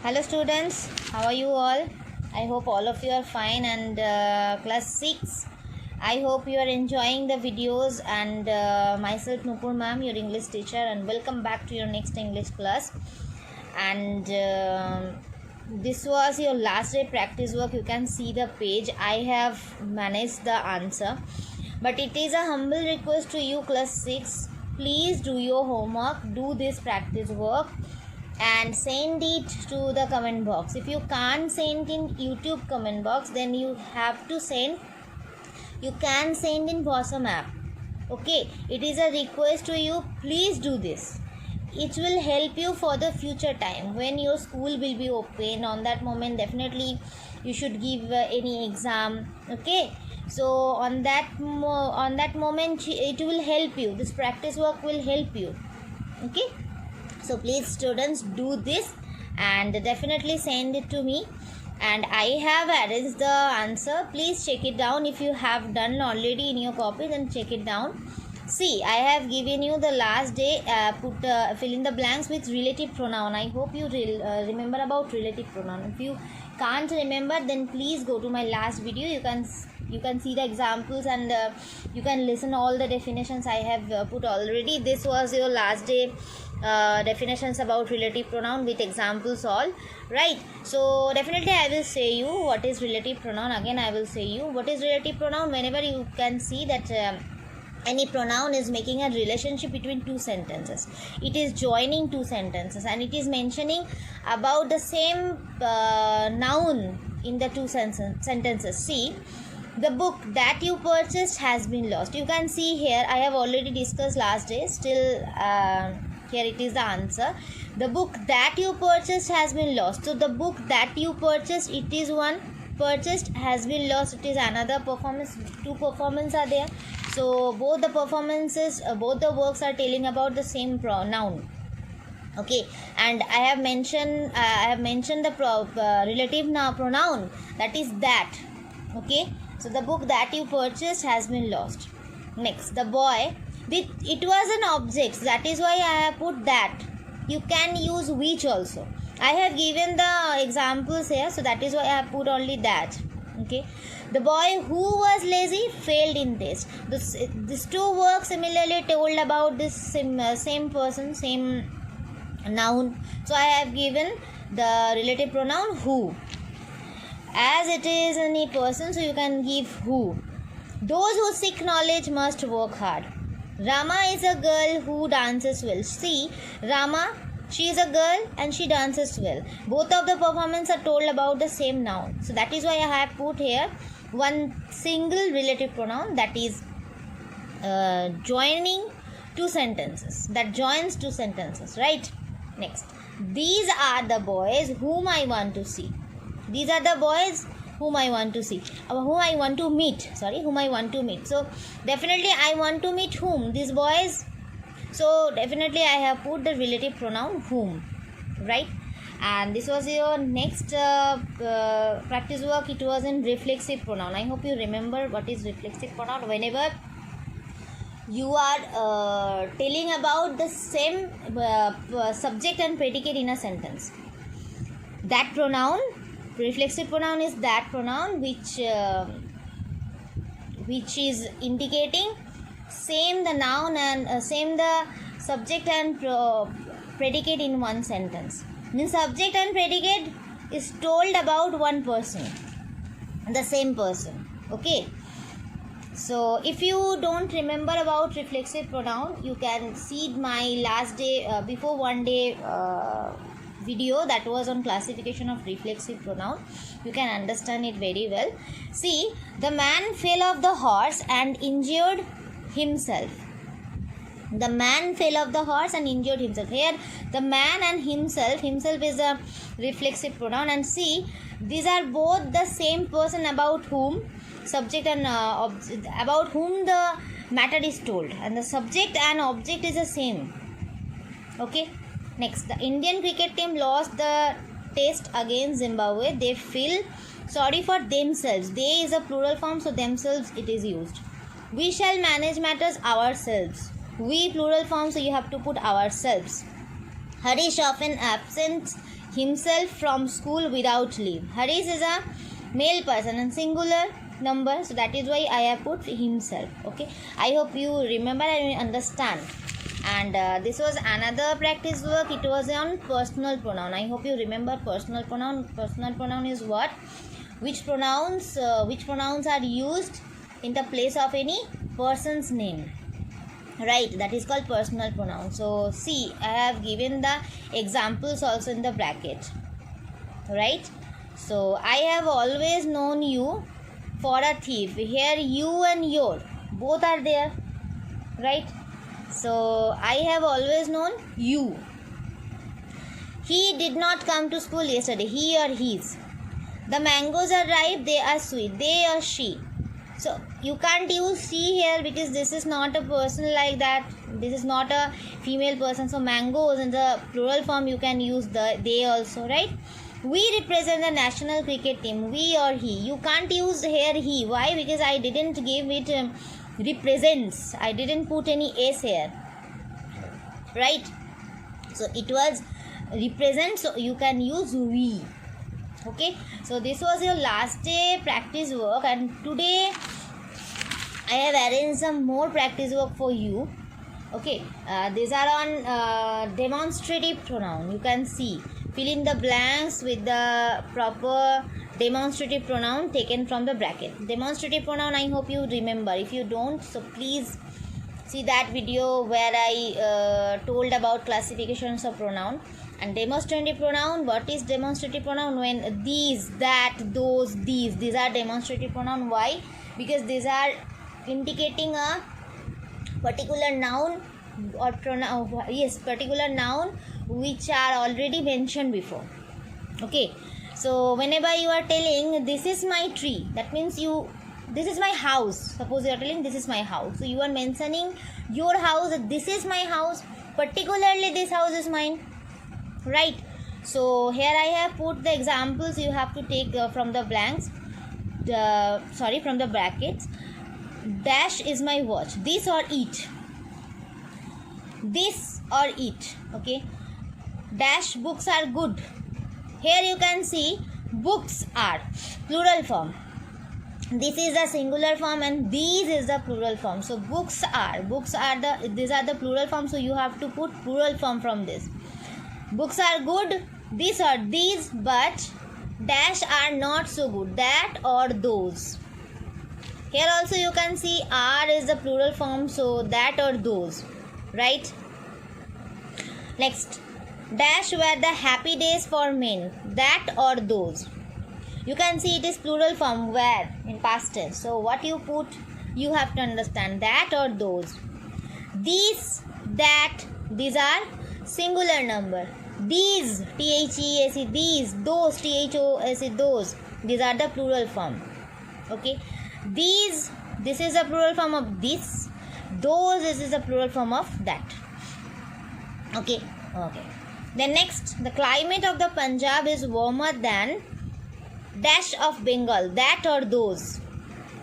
Hello students, how are you all? I hope all of you are fine and class 6. I hope you are enjoying the videos and myself Nupur ma'am, your English teacher, and welcome back to your next English class. And this was your last day practice work. You can see the page. I have managed the answer, but it is a humble request to you class 6. Please do your homework, do this practice work and send it to the comment box. If you can't send in YouTube comment box, then you can send in Blossom app. Okay, it is a request to you. Please do this. It will help you for the future time when your school will be open. On that moment, definitely you should give any exam. Okay, so on that moment it will help you. This practice work will help you. Okay, so please students, do this and definitely send it to me. And I have arranged the answer. Please check it down. If you have done already in your copy, then check it down. See, I have given you the last day. Fill in the blanks with relative pronoun. I hope you remember about relative pronoun. If you can't remember, then please go to my last video. You can see the examples and you can listen all the definitions I have put already. This was your last day definitions about relative pronoun with examples all, right? So definitely I will say you what is relative pronoun. Again I will say you what is relative pronoun. Whenever you can see that any pronoun is making a relationship between two sentences, it is joining two sentences and it is mentioning about the same noun in the two sentences. See, the book that you purchased has been lost. You can see here I have already discussed last day. Still here it is the answer. The book that you purchased has been lost. So the book that you purchased, it is one. Purchased has been lost, it is another performance. Two performances are there. So both the performances, both the works are telling about the same noun. Okay, and I have mentioned the relative pronoun, that is that. Okay, so the book that you purchased has been lost. Next, the boy. It was an object, that is why I have put that. You can use which also. I have given the examples here, so that is why I have put only that. Okay, the boy who was lazy failed in test. These two works similarly told about this same person, same noun. So I have given the relative pronoun who. As it is any person, so you can give who. Those who seek knowledge must work hard. Rama is a girl who dances well. See, Rama, she is a girl and she dances well. Both of the performances are told about the same noun. So that is why I have put here one single relative pronoun, that is joining two sentences. That joins two sentences, right? Next, these are the boys whom I want to see. These are the boys whom I want to see, whom I want to meet. So definitely I want to meet whom? These boys. So definitely I have put the relative pronoun whom, right? And this was your next practice work. It was in reflexive pronoun. I hope you remember what is reflexive pronoun. Whenever you are telling about the same subject and predicate in a sentence, that pronoun, reflexive pronoun, is that pronoun which is indicating same the noun and same the subject and predicate in one sentence. Means subject and predicate is told about one person, the same person. Okay, so if you don't remember about reflexive pronoun, you can see my last day before one day video that was on classification of reflexive pronoun. You can understand it very well. See, the man fell off the horse and injured himself. The man fell off the horse and injured himself. Here the man and himself is a reflexive pronoun. And see, these are both the same person about whom subject and about whom the matter is told, and the subject and object is the same. Okay, next, the Indian cricket team lost the test against Zimbabwe. They feel sorry for themselves. They is a plural form, so themselves it is used. We shall manage matters ourselves. We plural form, so you have to put ourselves. Harish often absent himself from school without leave. Harish is a male person and singular number, so that is why I have put himself. Okay, I hope you remember and you understand. And this was another practice work. It was on personal pronoun. I hope you remember personal pronoun. Personal pronoun is what? Which pronouns are used in the place of any person's name, right? That is called personal pronoun. So see, I have given the examples also in the bracket, right? So I have always known you for a thief. Here you and your both are there, right? So I have always known you. He did not come to school yesterday. He or his. The mangoes are ripe, they are sweet. They or she. So you can't use she here because this is not a person like that. This is not a female person. So mangoes in the plural form you can use the they also, right? We represent the national cricket team. We or he. You can't use here he. Why? Because I didn't give it represents. I didn't put any s here, right? So it was represent. So you can use we. Okay, so this was your last day practice work, and today I have arranged some more practice work for you. Okay, these are on demonstrative pronoun. You can see, fill in the blanks with the proper demonstrative pronoun taken from the bracket. Demonstrative pronoun, I hope you remember. If you don't, so please see that video where I told about classifications of pronoun. And demonstrative pronoun, what is demonstrative pronoun? When these, that, those, these are demonstrative pronoun. Why? Because these are indicating a particular noun or pronoun, yes, particular noun which are already mentioned before. Okay, so whenever you are telling this is my tree, that means this is my house. Suppose you are telling this is my house, so you are mentioning your house, this is my house, particularly this house is mine, right? So here I have put the examples. You have to take from the blanks, from the brackets. Dash is my watch. This or it. This or it. Okay. Dash books are good. Here you can see books are plural form. This is the singular form and these is the plural form. So books are these are the plural form. So you have to put plural form from this. Books are good, this or these, but dash are not so good, that or those. Here also you can see are is the plural form, so that or those, right? Next, dash were the happy days for men, that or those. You can see it is plural form, where in past tense. So what you put, you have to understand, that or those. These, that, these are singular number. These, THEAC, these, those, THOAC, those, these are the plural form. Okay, these, this is a plural form of this, those, this is a plural form of that. Okay. Then next, the climate of the Punjab is warmer than dash of Bengal, that or those.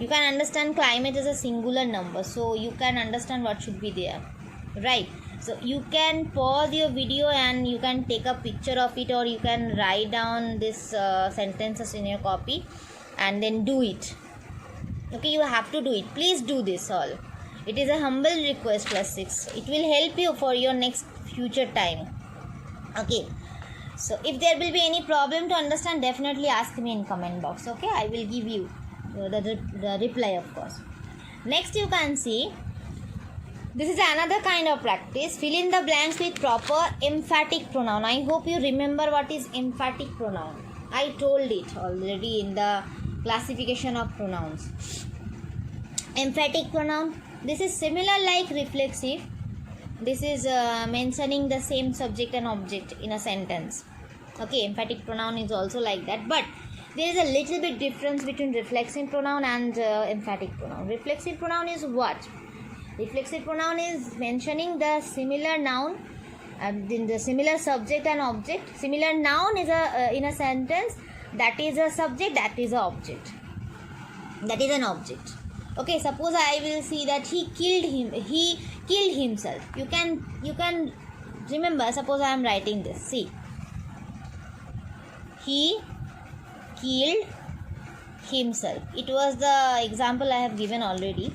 You can understand climate is a singular number, so you can understand what should be there, right? So you can pause your video and you can take a picture of it, or you can write down this sentences in your copy and then do it. Okay, you have to do it. Please do this all. It is a humble request, +6. It will help you for your next future time. Okay, so if there will be any problem to understand, definitely ask me in comment box. Okay, I will give you the reply, of course. Next, you can see this is another kind of practice. Fill in the blanks with proper emphatic pronoun. I hope you remember what is emphatic pronoun. I told it already in the classification of pronouns. Emphatic pronoun, this is similar like reflexive. This is mentioning the same subject and object in a sentence. Okay, emphatic pronoun is also like that, but there is a little bit difference between reflexive pronoun and emphatic pronoun. Reflexive pronoun is what? Reflexive pronoun is mentioning the similar noun, in the similar subject and object. Similar noun is in a sentence, that is a subject, that is a object. That is an object. Okay, suppose I will see that he killed himself. You can remember, suppose I am writing this. See, he killed himself. It was the example I have given already.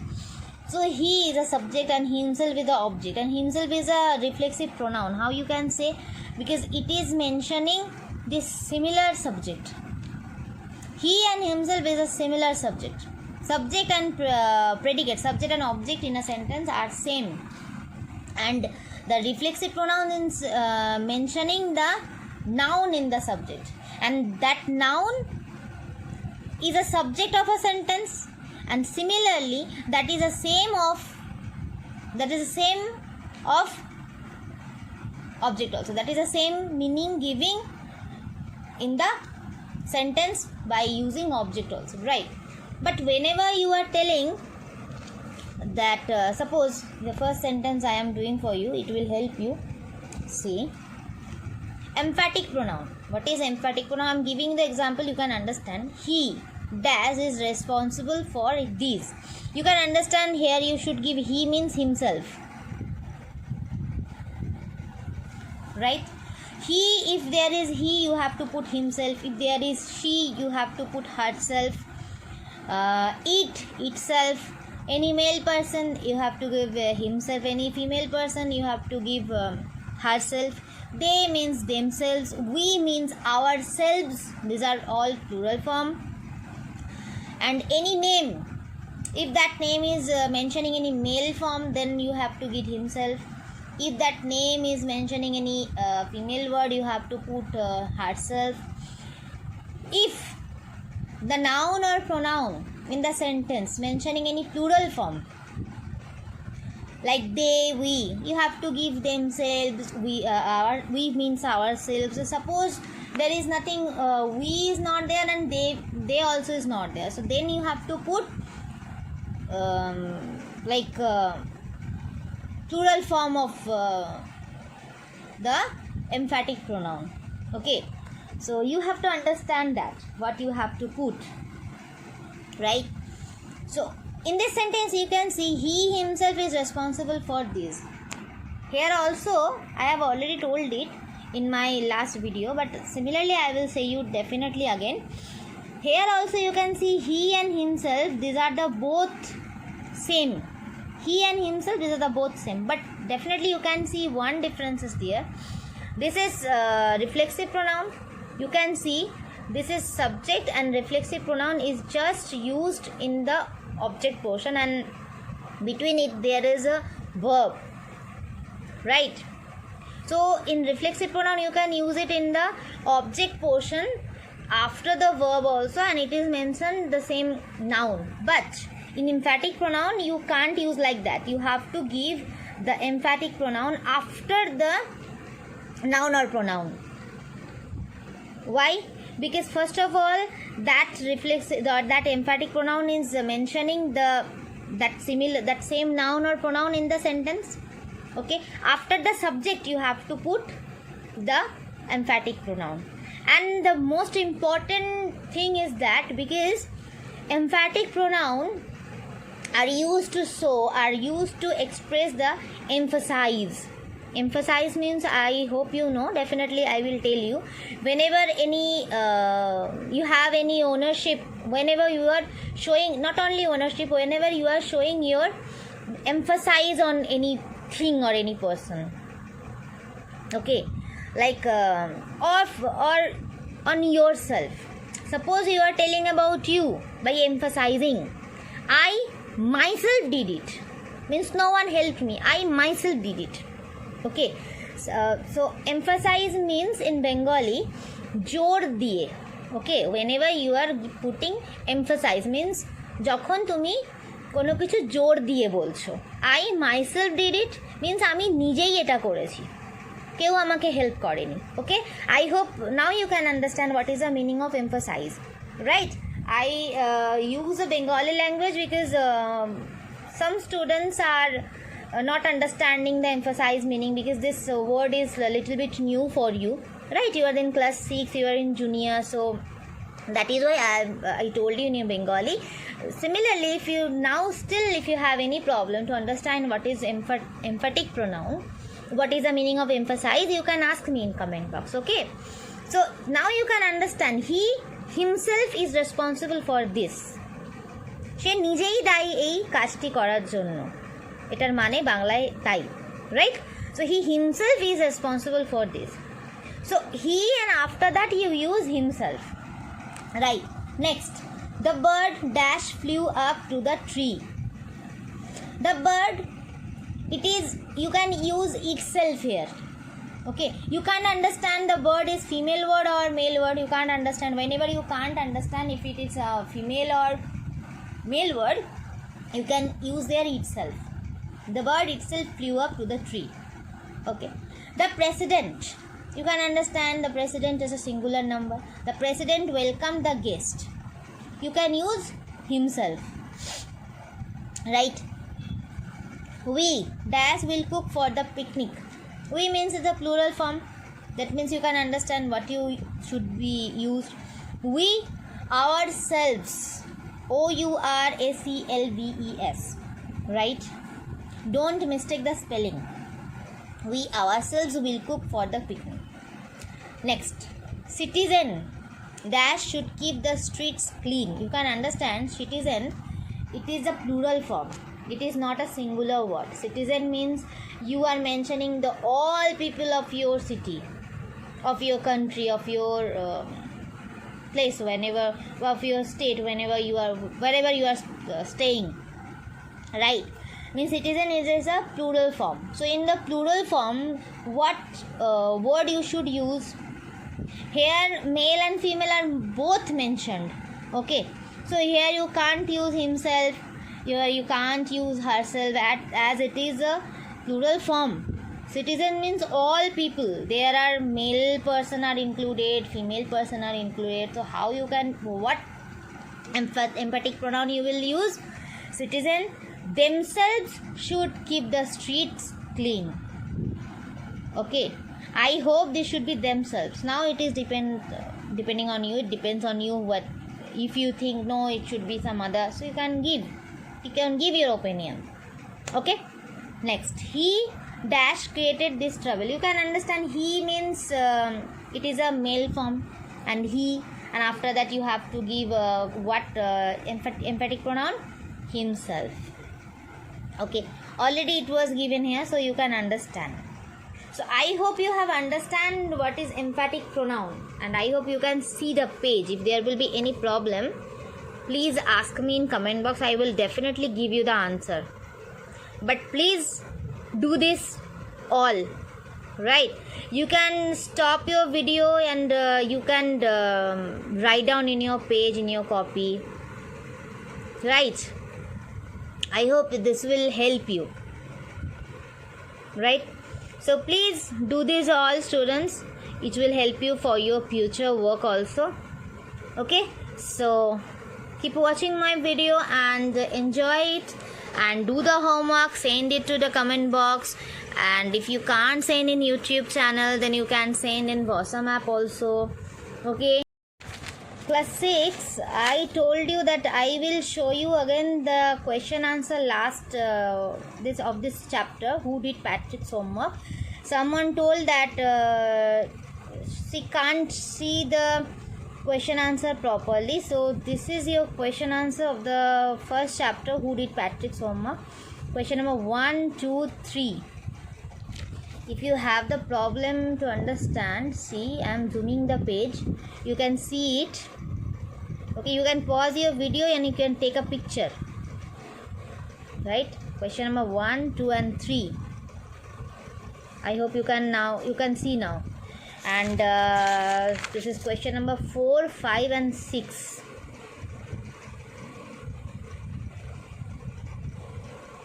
So he is a subject and himself is the object, and himself is a reflexive pronoun. How you can say? Because it is mentioning this similar subject. He and himself is a similar subject. Subject and predicate, subject and object in a sentence are same, and the reflexive pronoun is mentioning the noun in the subject, and that noun is a subject of a sentence, and similarly that is the same of object also, that is the same meaning giving in the sentence by using object also, right? But whenever you are telling that suppose the first sentence I am doing for you, it will help you see. Emphatic pronoun. What is emphatic pronoun? I am giving the example, you can understand. He dash is responsible for these. You can understand here you should give he means himself, right? He, if there is he, you have to put himself. If there is she, you have to put herself. It, itself. Any male person, you have to give himself. Any female person, you have to give herself. They means themselves. We means ourselves. These are all plural form. And any name, if that name is mentioning any male form, then you have to give himself. If that name is mentioning any female word, you have to put herself. If the noun or pronoun in the sentence mentioning any plural form, like they, we, you have to give themselves. We means ourselves. So suppose there is nothing, we is not there and they also is not there, so then you have to put plural form of the emphatic pronoun. Okay, so you have to understand that what you have to put, right? So in this sentence you can see he himself is responsible for this. Here also I have already told it in my last video, but similarly I will say you definitely again. Here also you can see he and himself, these are the both same. He and himself, these are the both same, but definitely you can see one difference is there. This is reflexive pronoun. You can see this is subject, and reflexive pronoun is just used in the object portion, and between it there is a verb, right? So in reflexive pronoun you can use it in the object portion after the verb also, and it is mentioned the same noun. But in emphatic pronoun you can't use like that. You have to give the emphatic pronoun after the noun or pronoun. Why? Because first of all that emphatic pronoun is mentioning that same noun or pronoun in the sentence. Okay, after the subject you have to put the emphatic pronoun. And the most important thing is that because emphatic pronoun are used to express the emphasize. Emphasize means, I hope you know, definitely I will tell you. Whenever any you have any ownership, whenever you are showing not only ownership, whenever you are showing your emphasis on anything or any person. Okay, like or on yourself. Suppose you are telling about you by emphasizing, I myself did it, means no one helped me, I myself did it. Okay, so emphasize means in Bengali jor diye. Okay, whenever you are putting emphasize means যখন তুমি কোনো কিছু জোর দিয়ে বলছো। I myself did it means আমি নিজেই এটা করেছি, কেউ আমাকে হেল্প করেনি। Okay, I hope now you can understand what is the meaning of emphasize, right? I use the Bengali language because some students are not understanding the emphasize meaning, because this word is a little bit new for you, right? You are in class 6, you are in junior, so that is why I told you in your Bengali. Similarly, if you have any problem to understand what is emphatic pronoun, what is the meaning of emphasize, you can ask me in comment box. Okay, So now you can understand, he himself is responsible for this. সে নিজেই দায়ী এই কাজটি করার জন্য, এটার মানে বাংলায় তাই, right? So he himself is responsible for this. So he, and after that you use himself, right? Next, the bird dash flew up to the tree. The bird, it is, you can use itself here. Okay, you can't understand the bird is female word or male word. You can't understand. Whenever you can't understand if it is a female or male word, you can use there itself. The bird itself flew up to the tree. Okay, the president, you can understand the president is a singular number. The president welcomed the guest. You can use himself, right? We dash will cook for the picnic. We means it's a plural form. That means you can understand what you should be used. We ourselves, OURSELVES, right? Don't mistake the spelling. We ourselves will cook for the picnic. Next, citizen dash should keep the streets clean. You can understand citizen, it is a plural form. It is not a singular word. Citizen means you are mentioning the all people of your city, of your country, of your place, whenever, of your state, whenever you are, wherever you are staying, right? Means citizen is a plural form. So in the plural form, what word you should use? Here male and female are both mentioned. Okay, so here you can't use himself, you can't use herself, as it is a plural form. Citizen means all people. There are male person are included, female person are included. So how you can, what emphatic pronoun you will use? Citizen themselves should keep the streets clean. Okay, I hope they should be themselves. Now it is depending on you. It depends on you. What if you think no, it should be some other, so you can give your opinion. Okay, next, he dash created this trouble. You can understand he means it is a male form, and he, and after that you have to give what emphatic pronoun? Himself. Okay, already it was given here, so you can understand. So I hope you have understand what is emphatic pronoun, and I hope you can see the page. If there will be any problem, please ask me in comment box. I will definitely give you the answer. But please do this all, right? You can stop your video and you can write down in your page, in your copy, right? I hope this will help you, right? So please do this all, students. It will help you for your future work also. Okay, so keep watching my video and enjoy it, and do the homework, send it to the comment box. And if you can't send in YouTube channel, then you can send in WhatsApp app also. Okay, class 6, I told you that I will show you again the question answer last this chapter, who did Patrick's homework. Someone told that she can't see the question answer properly, so this is your question answer of the first chapter, who did Patrick's homework. Question number 1, 2, 3. If you have the problem to understand, see, I am zooming the page, you can see it. Okay, you can pause your video and you can take a picture, right? Question number 1, 2 and 3. I hope you can see now. And this is question number 4, 5 and 6,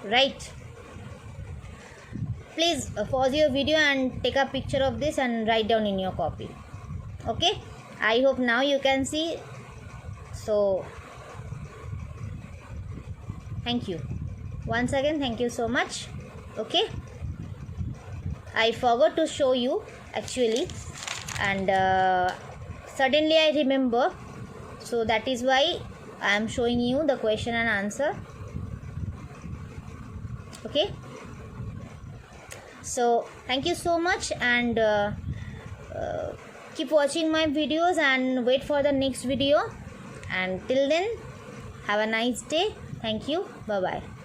right? Please pause your video and take a picture of this and write down in your copy. Okay, I hope now you can see. So thank you once again, thank you so much. Okay, I forgot to show you actually, and suddenly I remember, so that is why I am showing you the question and answer. Okay, so thank you so much, and keep watching my videos and wait for the next video, and till then have a nice day. Thank you. Bye bye.